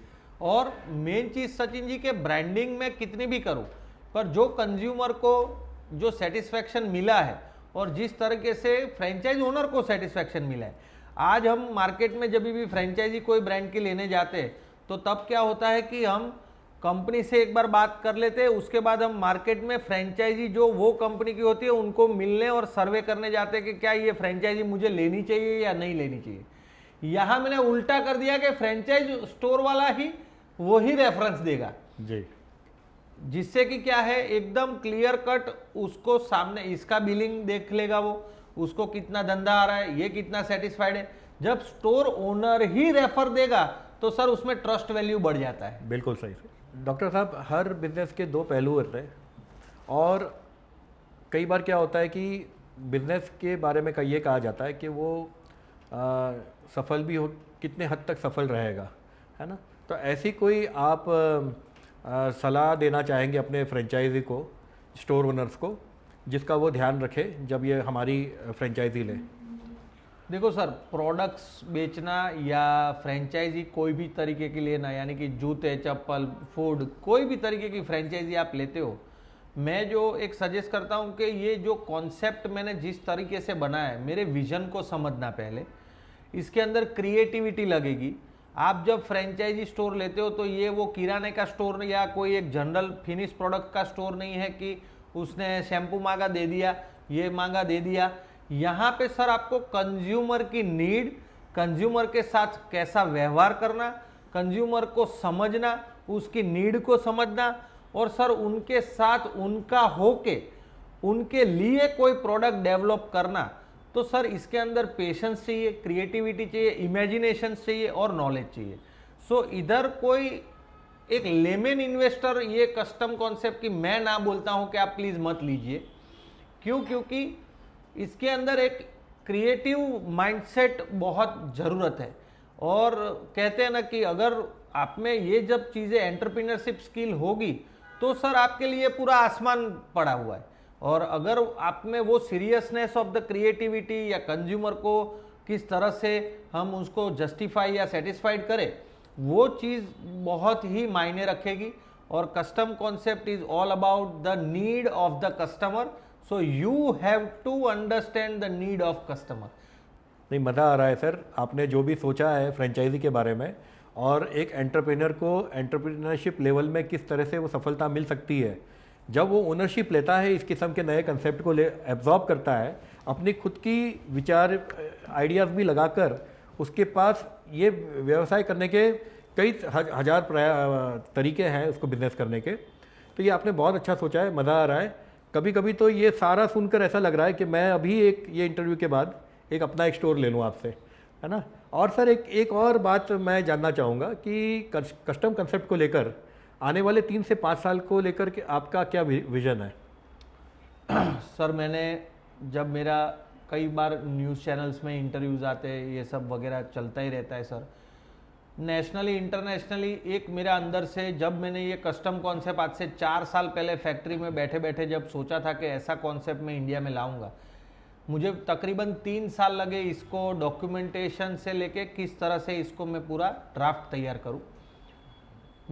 और मेन चीज सचिन जी के ब्रांडिंग में कितनी भी करूं, पर जो कंज्यूमर को जो सेटिस्फैक्शन मिला है और जिस तरीके से फ्रेंचाइज ओनर को सेटिस्फैक्शन मिला है, आज हम मार्केट में जब भी फ्रेंचाइजी कोई ब्रांड की लेने जाते हैं तो तब क्या होता है कि हम कंपनी से एक बार बात कर लेते हैं, उसके बाद हम मार्केट में फ्रेंचाइजी जो वो कंपनी की होती है उनको मिलने और सर्वे करने जाते हैं कि क्या ये फ्रेंचाइजी मुझे लेनी चाहिए या नहीं लेनी चाहिए। यहाँ मैंने उल्टा कर दिया कि फ्रेंचाइज स्टोर वाला ही वही रेफरेंस देगा जी, जिससे कि क्या है एकदम क्लियर कट उसको सामने इसका बिलिंग देख लेगा, वो उसको कितना धंधा आ रहा है, ये कितना सेटिस्फाइड है। जब स्टोर ओनर ही रेफर देगा तो सर उसमें ट्रस्ट वैल्यू बढ़ जाता है। बिल्कुल सही से। डॉक्टर साहब, हर बिजनेस के दो पहलू होते हैं, और कई बार क्या होता है कि बिजनेस के बारे में ये कहा जाता है कि वो सफल भी हो, कितने हद तक सफल रहेगा, है ना। तो ऐसी कोई आप सलाह देना चाहेंगे अपने फ्रेंचाइजी को, स्टोर ओनर्स को, जिसका वो ध्यान रखे जब ये हमारी फ्रेंचाइजी ले? देखो सर, प्रोडक्ट्स बेचना या फ्रेंचाइजी कोई भी तरीके की लेना, यानी कि जूते चप्पल फूड कोई भी तरीके की फ्रेंचाइजी आप लेते हो, मैं जो एक सजेस्ट करता हूँ कि ये जो कॉन्सेप्ट मैंने जिस तरीके से बनाया है, मेरे विजन को समझना पहले, इसके अंदर क्रिएटिविटी लगेगी। आप जब फ्रेंचाइजी स्टोर लेते हो तो ये वो किराने का स्टोर या कोई एक जनरल फिनिश प्रोडक्ट का स्टोर नहीं है कि उसने शैम्पू मांगा दे दिया, ये मांगा दे दिया। यहाँ पे सर आपको कंज्यूमर की नीड, कंज्यूमर के साथ कैसा व्यवहार करना, कंज्यूमर को समझना, उसकी नीड को समझना, और सर उनके साथ उनका होके उनके लिए कोई प्रोडक्ट डेवलप करना। तो सर इसके अंदर पेशेंस चाहिए, क्रिएटिविटी चाहिए, इमेजिनेशन चाहिए और नॉलेज चाहिए। सो इधर कोई एक लेमेन इन्वेस्टर ये कस्टम कॉन्सेप्ट की मैं ना बोलता हूं कि आप प्लीज मत लीजिए। क्यों? क्योंकि इसके अंदर एक क्रिएटिव माइंडसेट बहुत ज़रूरत है। और कहते हैं ना कि अगर आप में ये जब चीज़ें एंटरप्रेन्योरशिप स्किल होगी तो सर आपके लिए पूरा आसमान पड़ा हुआ है। और अगर आप में वो सीरियसनेस ऑफ द क्रिएटिविटी या कंज्यूमर को किस तरह से हम उसको जस्टिफाई या सेटिस्फाइड करें, वो चीज़ बहुत ही मायने रखेगी। और custom concept is all about the need of the customer, so you have to understand the need of customer. नहीं, मज़ा आ रहा है सर, आपने जो भी सोचा है फ्रेंचाइजी के बारे में, और एक एंटरप्रेन्योर को एंटरप्रेन्योरशिप लेवल में किस तरह से वो सफलता मिल सकती है जब वो ओनरशिप लेता है, इस किस्म के नए कंसेप्ट को एब्जॉर्ब करता है, अपनी खुद की विचार आइडियाज़ भी लगाकर उसके पास ये व्यवसाय करने के कई हजार तरीके हैं उसको बिजनेस करने के। तो ये आपने बहुत अच्छा सोचा है, मज़ा आ रहा है। कभी कभी तो ये सारा सुनकर ऐसा लग रहा है कि मैं अभी ये इंटरव्यू के बाद एक अपना एक स्टोर ले लूँ आपसे, है ना। और सर एक और बात मैं जानना चाहूँगा कि कस्टम कंसेप्ट को लेकर आने वाले 3 से 5 साल को लेकर के आपका क्या विजन है? सर मैंने जब मेरा कई बार न्यूज़ चैनल्स में इंटरव्यूज़ आते हैं, ये सब वगैरह चलता ही रहता है सर, नेशनली इंटरनेशनली, एक मेरा अंदर से जब मैंने ये कस्टम कॉन्सेप्ट आज से 4 साल पहले फैक्ट्री में बैठे बैठे जब सोचा था कि ऐसा कॉन्सेप्ट मैं इंडिया में लाऊंगा, मुझे तकरीबन 3 साल लगे इसको डॉक्यूमेंटेशन से लेके किस तरह से इसको मैं पूरा ड्राफ्ट तैयार करूं।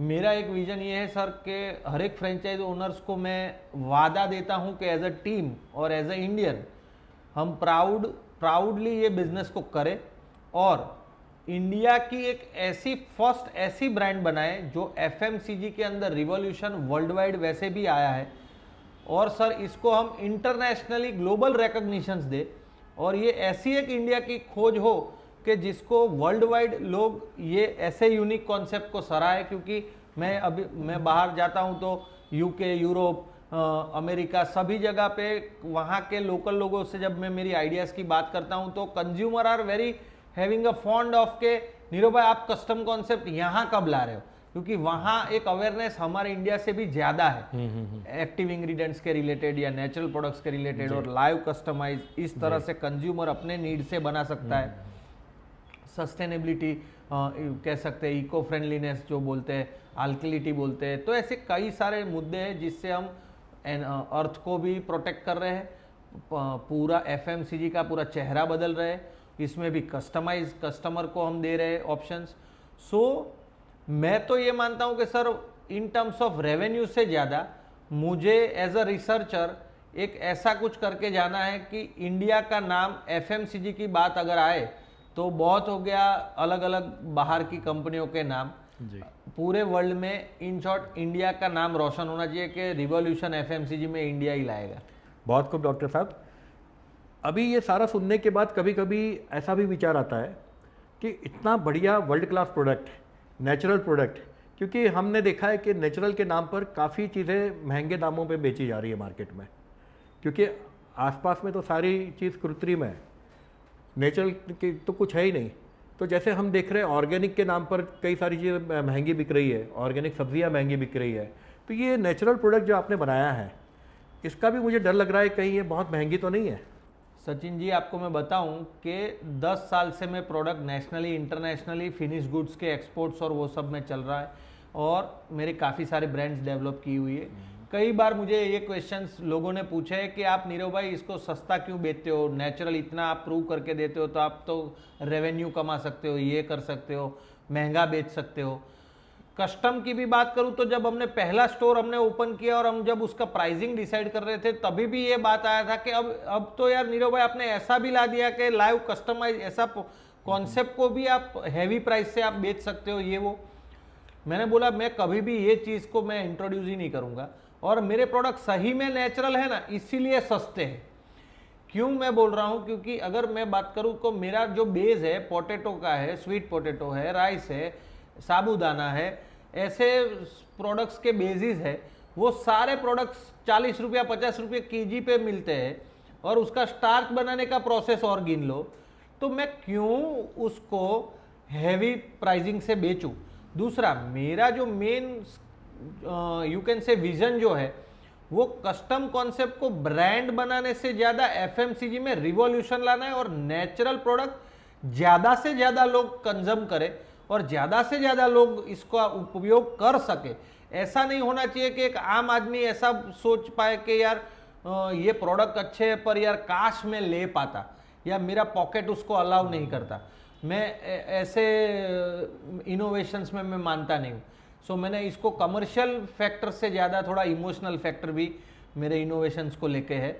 मेरा एक विजन ये है सर कि हर एक फ्रेंचाइज ओनर्स को मैं वादा देता हूं कि एज अ टीम और एज अ इंडियन हम प्राउडली ये बिजनेस को करें और इंडिया की एक फर्स्ट ऐसी ब्रांड बनाए जो एफएमसीजी के अंदर रिवॉल्यूशन वर्ल्ड वाइड वैसे भी आया है, और सर इसको हम इंटरनेशनली ग्लोबल रिकॉग्निशंस दे, और ये ऐसी एक इंडिया की खोज हो कि जिसको वर्ल्ड वाइड लोग ये ऐसे यूनिक कॉन्सेप्ट को सराहे। क्योंकि मैं बाहर जाता हूँ तो यूके, यूरोप, अमेरिका, सभी जगह पे वहाँ के लोकल लोगों से जब मैं मेरी आइडियाज़ की बात करता हूँ तो consumer are very having a fond of के नीरव भाई आप कस्टम कॉन्सेप्ट यहाँ कब ला रहे हो, क्योंकि वहाँ एक अवेयरनेस हमारे इंडिया से भी ज़्यादा है एक्टिव इंग्रेडिएंट्स के रिलेटेड या नेचुरल प्रोडक्ट्स के रिलेटेड, और लाइव कस्टमाइज इस तरह से कंज्यूमर अपने नीड से बना सकता है। सस्टेनेबिलिटी कह सकते हैं, इको फ्रेंडलीनेस जो बोलते हैं, अल्कलिटी बोलते हैं, तो ऐसे कई सारे मुद्दे हैं जिससे हम अर्थ को भी प्रोटेक्ट कर रहे हैं, पूरा एफएमसीजी का पूरा चेहरा बदल रहे हैं, इसमें भी कस्टमाइज कस्टमर को हम दे रहे हैं ऑप्शंस। सो मैं तो ये मानता हूँ कि sir in terms of revenue से ज़्यादा मुझे एज अ रिसर्चर एक ऐसा कुछ करके जाना है कि इंडिया का नाम एफएमसीजी की बात अगर आए तो बहुत हो गया अलग अलग बाहर की कंपनियों के नाम, जी पूरे वर्ल्ड में इन शॉर्ट इंडिया का नाम रोशन होना चाहिए कि रिवॉल्यूशन एफएमसीजी में इंडिया ही लाएगा। बहुत खूब डॉक्टर साहब। अभी ये सारा सुनने के बाद कभी कभी ऐसा भी विचार आता है कि इतना बढ़िया world class product, natural product, क्योंकि हमने देखा है कि नेचुरल के नाम पर काफ़ी चीज़ें महंगे दामों पे बेची जा रही है मार्केट में, क्योंकि आसपास में तो सारी चीज़ कृत्रिम है, नेचुरल की तो कुछ है ही नहीं। तो जैसे हम देख रहे हैं ऑर्गेनिक के नाम पर कई सारी चीज़ें महंगी बिक रही है, ऑर्गेनिक सब्जियां महंगी बिक रही है, तो ये नेचुरल प्रोडक्ट जो आपने बनाया है इसका भी मुझे डर लग रहा है कहीं ये बहुत महंगी तो नहीं है। सचिन जी आपको मैं बताऊं कि 10 साल से मैं product nationally internationally finish goods के एक्सपोर्ट्स और वो सब में चल रहा है, और मेरे काफ़ी सारे ब्रांड्स डेवलप की हुई है। कई बार मुझे ये क्वेश्चंस लोगों ने पूछे है कि आप नीरव भाई इसको सस्ता क्यों बेचते हो, नेचुरल इतना आप प्रूव करके देते हो तो आप तो रेवेन्यू कमा सकते हो, ये कर सकते हो, महंगा बेच सकते हो। कस्टम की भी बात करूं तो जब हमने पहला स्टोर हमने ओपन किया और हम जब उसका प्राइसिंग डिसाइड कर रहे थे तभी भी ये बात आया था कि अब तो यार नीरव भाई आपने ऐसा भी ला दिया कि लाइव कस्टमाइज ऐसा कॉन्सेप्ट को भी आप हैवी प्राइस से आप बेच सकते हो, ये वो। मैंने बोला मैं कभी भी ये चीज़ को मैं इंट्रोड्यूस ही नहीं करूंगा, और मेरे प्रोडक्ट सही में नेचुरल है ना, इसीलिए सस्ते हैं। क्यों मैं बोल रहा हूं, क्योंकि अगर मैं बात करूं तो मेरा जो बेस है पोटैटो का है, स्वीट पोटैटो है, राइस है, साबूदाना है, ऐसे प्रोडक्ट्स के बेसिस है, वो सारे प्रोडक्ट्स 40 रुपया 50 रुपये केजी पे मिलते हैं, और उसका स्टार्च बनाने का प्रोसेस और गिन लो, तो मैं क्यों उसको हैवी प्राइसिंग से बेचूं। दूसरा मेरा जो main you can say vision जो है वो कस्टम कॉन्सेप्ट को ब्रांड बनाने से ज्यादा एफएमसीजी में रिवॉल्यूशन लाना है, और नेचुरल प्रोडक्ट ज्यादा से ज्यादा लोग कंज्यूम करें और ज्यादा से ज्यादा लोग इसका उपयोग कर सके। ऐसा नहीं होना चाहिए कि एक आम आदमी ऐसा सोच पाए कि यार ये प्रोडक्ट अच्छे है पर यार काश में ले पाता, या मेरा पॉकेट उसको अलाउ नहीं करता। मैं ऐसे इनोवेशंस में मैं मानता नहीं हूँ। सो मैंने इसको कमर्शियल फैक्टर से ज़्यादा थोड़ा इमोशनल फैक्टर भी मेरे इनोवेशंस को लेके है।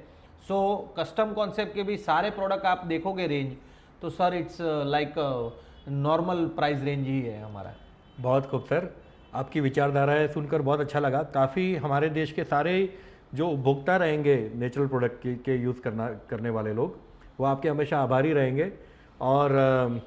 सो कस्टम कॉन्सेप्ट के भी सारे प्रोडक्ट आप देखोगे रेंज, तो sir it's like normal price range ही है हमारा। बहुत खूब सर, आपकी विचारधारा है सुनकर बहुत अच्छा लगा। काफ़ी हमारे देश के सारे जो उपभोक्ता रहेंगे नेचुरल प्रोडक्ट के यूज़ करने वाले लोग, वो आपके हमेशा आभारी रहेंगे। और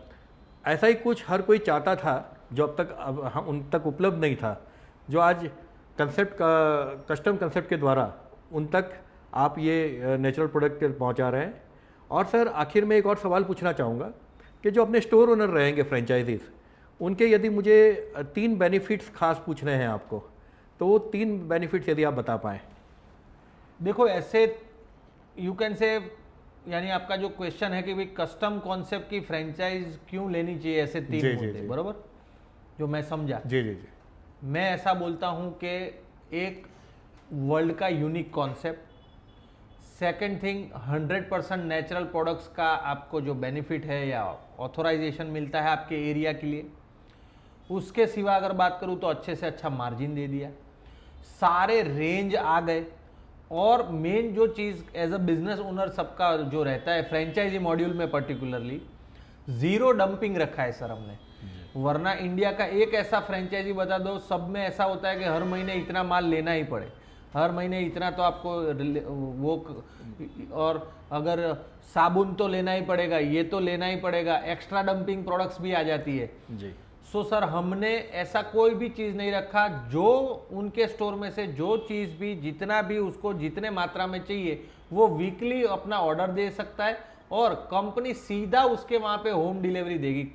ऐसा ही कुछ हर कोई चाहता था जो अब तक उन तक उपलब्ध नहीं था, जो आज कस्टम कंसेप्ट के द्वारा उन तक आप ये नेचुरल प्रोडक्ट पहुंचा रहे हैं। और सर आखिर में एक और सवाल पूछना चाहूँगा कि जो अपने स्टोर ओनर रहेंगे फ्रेंचाइजीज, उनके यदि मुझे 3 बेनिफिट्स खास पूछने हैं आपको, तो वो 3 बेनिफिट्स यदि आप बता पाएँ। देखो ऐसे यू कैन से, यानी आपका जो क्वेश्चन है कि भाई कस्टम कॉन्सेप्ट की फ्रेंचाइज क्यों लेनी चाहिए, ऐसे 3 मुद्दे बराबर जो मैं समझा। जी जी जी। मैं ऐसा बोलता हूं कि एक वर्ल्ड का unique concept, second thing 100% natural products का आपको जो बेनिफिट है या ऑथोराइजेशन मिलता है आपके एरिया के लिए, उसके सिवा अगर बात करूं तो अच्छे से अच्छा मार्जिन दे दिया, सारे रेंज आ गए, और मेन जो चीज़ एज अ बिजनेस ओनर सबका जो रहता है फ्रेंचाइजी मॉड्यूल में पर्टिकुलरली, जीरो डंपिंग रखा है सर हमने। वरना इंडिया का एक ऐसा फ्रेंचाइजी बता दो, सब में ऐसा होता है कि हर महीने इतना माल लेना ही पड़े, हर महीने इतना तो आपको वो, और अगर साबुन तो लेना ही पड़ेगा, ये तो लेना ही पड़ेगा, एक्स्ट्रा डंपिंग प्रोडक्ट्स भी आ जाती है जी। सो सर हमने ऐसा कोई भी चीज़ नहीं रखा, जो उनके स्टोर में से जो चीज़ भी जितना भी उसको जितने मात्रा में चाहिए वो वीकली अपना ऑर्डर दे सकता है और कंपनी सीधा उसके वहाँ पे होम डिलीवरी देगी।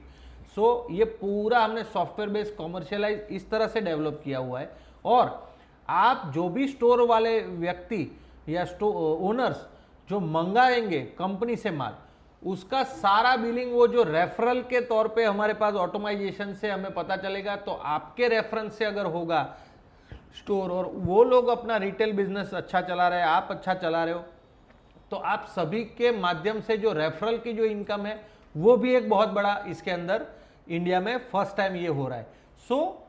सो ये पूरा हमने सॉफ्टवेयर बेस्ड कॉमर्शियलाइज इस तरह से डेवलप किया हुआ है। और आप जो भी स्टोर वाले व्यक्ति या स्टोर ओनर्स जो मंगाएंगे कंपनी से माल, उसका सारा बिलिंग वो जो रेफरल के तौर पे हमारे पास ऑटोमाइजेशन से हमें पता चलेगा। तो आपके रेफरेंस से अगर होगा स्टोर और वो लोग अपना रिटेल बिजनेस अच्छा चला रहे हैं, आप अच्छा चला रहे हो, तो आप सभी के माध्यम से जो रेफरल की जो इनकम है वो भी एक बहुत बड़ा इसके अंदर इंडिया में फर्स्ट टाइम ये हो रहा है। सो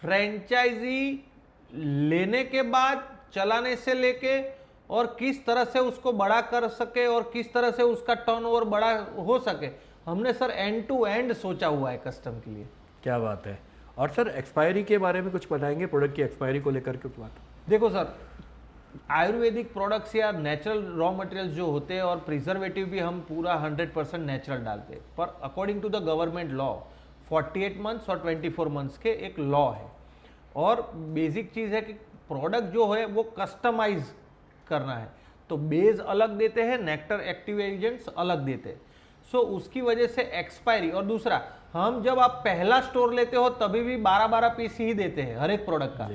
फ्रेंचाइजी लेने के बाद चलाने से लेके और किस तरह से उसको बड़ा कर सके और किस तरह से उसका टर्नओवर बड़ा हो सके, हमने सर एंड टू एंड सोचा हुआ है कस्टम के लिए। क्या बात है। और सर एक्सपायरी के बारे में कुछ बताएंगे, प्रोडक्ट की एक्सपायरी को लेकर कुछ बात? देखो सर, आयुर्वेदिक प्रोडक्ट्स या नेचुरल रॉ मटेरियल्स जो होते हैं और प्रिजर्वेटिव भी हम पूरा 100% नेचुरल डालते हैं, पर according to the government law 48 months और 24 मंथ्स के एक लॉ है। और बेसिक चीज़ है कि प्रोडक्ट जो है वो कस्टमाइज करना है, तो बेस अलग देते हैं, नेक्टर एक्टिव एजेंट्स अलग देते हैं। सो उसकी वजह से एक्सपायरी, और दूसरा हम जब आप पहला स्टोर लेते हो तभी भी 12-12 पीस ही देते हैं हर एक प्रोडक्ट का।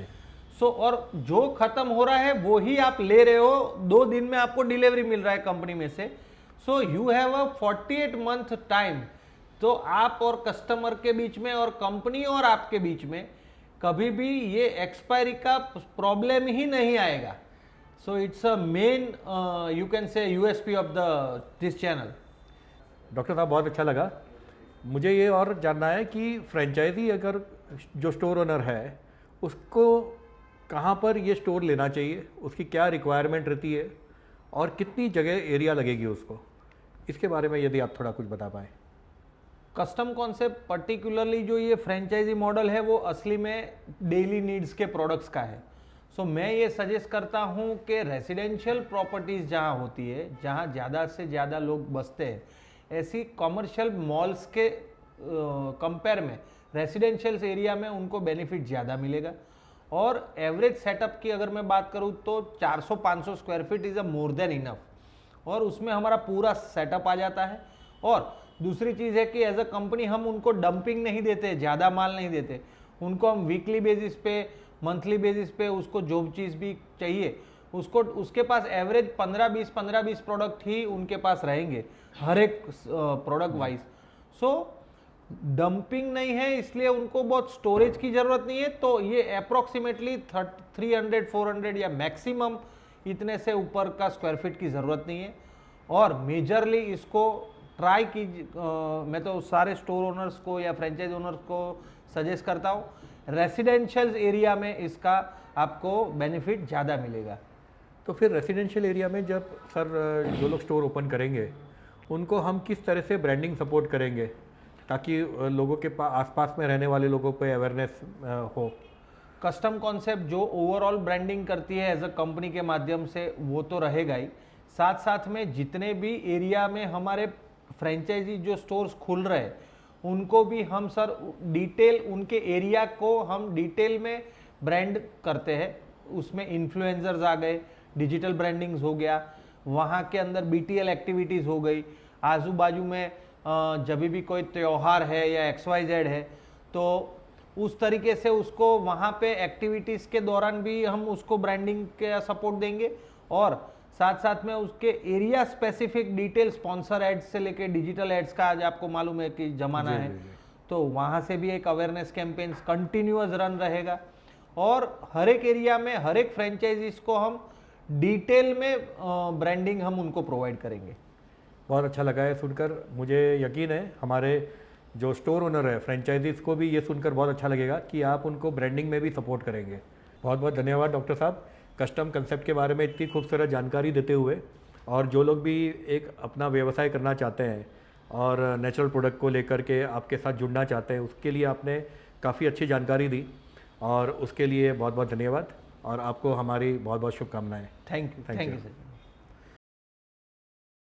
सो और जो खत्म हो रहा है वो ही आप ले रहे हो, 2 दिन में आपको डिलीवरी मिल रहा है कंपनी में से। सो you have a 48 month time, तो आप और कस्टमर के बीच में और कंपनी और आपके बीच में कभी भी ये एक्सपायरी का प्रॉब्लम ही नहीं आएगा। So it's a main you can say USP of this channel. Doctor साहब बहुत अच्छा लगा। मुझे ये और जानना है कि फ्रेंचाइजी अगर जो स्टोर ओनर है उसको कहाँ पर ये स्टोर लेना चाहिए, उसकी क्या रिक्वायरमेंट रहती है और कितनी जगह एरिया लगेगी उसको, इसके बारे में यदि आप थोड़ा कुछ बता पाएँ। कस्टम कॉन्सेप्ट पर्टिकुलरली जो ये फ्रेंचाइजी मॉडल है वो असली में डेली नीड्स के प्रोडक्ट्स का है। सो मैं ये सजेस्ट करता हूँ कि रेसिडेंशियल प्रॉपर्टीज़ जहाँ होती है, जहाँ ज़्यादा से ज़्यादा लोग बसते हैं, ऐसी कॉमर्शियल मॉल्स के कंपेयर में रेसिडेंशियल एरिया में उनको बेनिफिट ज़्यादा मिलेगा। और एवरेज सेटअप की अगर मैं बात करूँ तो 400-500 square feet is a more than enough, और उसमें हमारा पूरा सेटअप आ जाता है। और दूसरी चीज़ है कि एज अ कंपनी हम उनको डंपिंग नहीं देते, ज़्यादा माल नहीं देते, उनको हम वीकली बेसिस पे, मंथली बेसिस पे उसको जो चीज़ भी चाहिए उसको, उसके पास एवरेज 15-20 प्रोडक्ट ही उनके पास रहेंगे हर एक प्रोडक्ट वाइज। सो डंपिंग नहीं है, इसलिए उनको बहुत स्टोरेज की ज़रूरत नहीं है। तो ये अप्रॉक्सीमेटली 300-400 या मैक्सिमम इतने से ऊपर का स्क्वायर फीट की ज़रूरत नहीं है। और मेजरली इसको ट्राई की मैं तो सारे स्टोर ओनर्स को या फ्रेंचाइज ओनर्स को सजेस्ट करता हूँ, रेसिडेंशियल एरिया में इसका आपको बेनिफिट ज़्यादा मिलेगा। तो फिर रेसिडेंशियल एरिया में जब सर जो लोग स्टोर ओपन करेंगे उनको हम किस तरह से ब्रांडिंग सपोर्ट करेंगे ताकि लोगों के आसपास में रहने वाले लोगों पे अवेयरनेस हो? कस्टम कॉन्सेप्ट जो ओवरऑल ब्रांडिंग करती है एज अ कंपनी के माध्यम से वो तो रहेगा ही, साथ साथ में जितने भी एरिया में हमारे फ्रेंचाइजी जो स्टोर्स खुल रहे हैं उनको भी हम सर डिटेल, उनके एरिया को हम डिटेल में ब्रांड करते हैं। उसमें इन्फ्लुएंसर्स आ गए, डिजिटल ब्रांडिंग्स हो गया, वहाँ के अंदर BTL एक्टिविटीज़ हो गई, आजू बाजू में जब भी कोई त्यौहार है या XYZ है तो उस तरीके से उसको वहाँ पे एक्टिविटीज़ के दौरान भी हम उसको ब्रांडिंग का सपोर्ट देंगे। और साथ साथ में उसके area specific detail sponsor ads से लेके डिजिटल एड्स का आज आपको मालूम है कि जमाना है, तो वहाँ से भी एक अवेयरनेस कैंपेन्स कंटिन्यूअस रन रहेगा। और हर एक एरिया में हर एक फ्रेंचाइजीज को हम डिटेल में ब्रांडिंग हम उनको प्रोवाइड करेंगे। बहुत अच्छा लगा है सुनकर। मुझे यकीन है हमारे जो स्टोर ओनर है फ्रेंचाइजीज को भी ये सुनकर बहुत अच्छा लगेगा कि आप उनको ब्रांडिंग में भी सपोर्ट करेंगे। बहुत बहुत धन्यवाद डॉक्टर साहब, कस्टम कंसेप्ट के बारे में इतनी खूबसूरत जानकारी देते हुए। और जो लोग भी एक अपना व्यवसाय करना चाहते हैं और नेचुरल प्रोडक्ट को लेकर के आपके साथ जुड़ना चाहते हैं, उसके लिए आपने काफ़ी अच्छी जानकारी दी और उसके लिए बहुत बहुत धन्यवाद और आपको हमारी बहुत बहुत शुभकामनाएं। Thank you sir.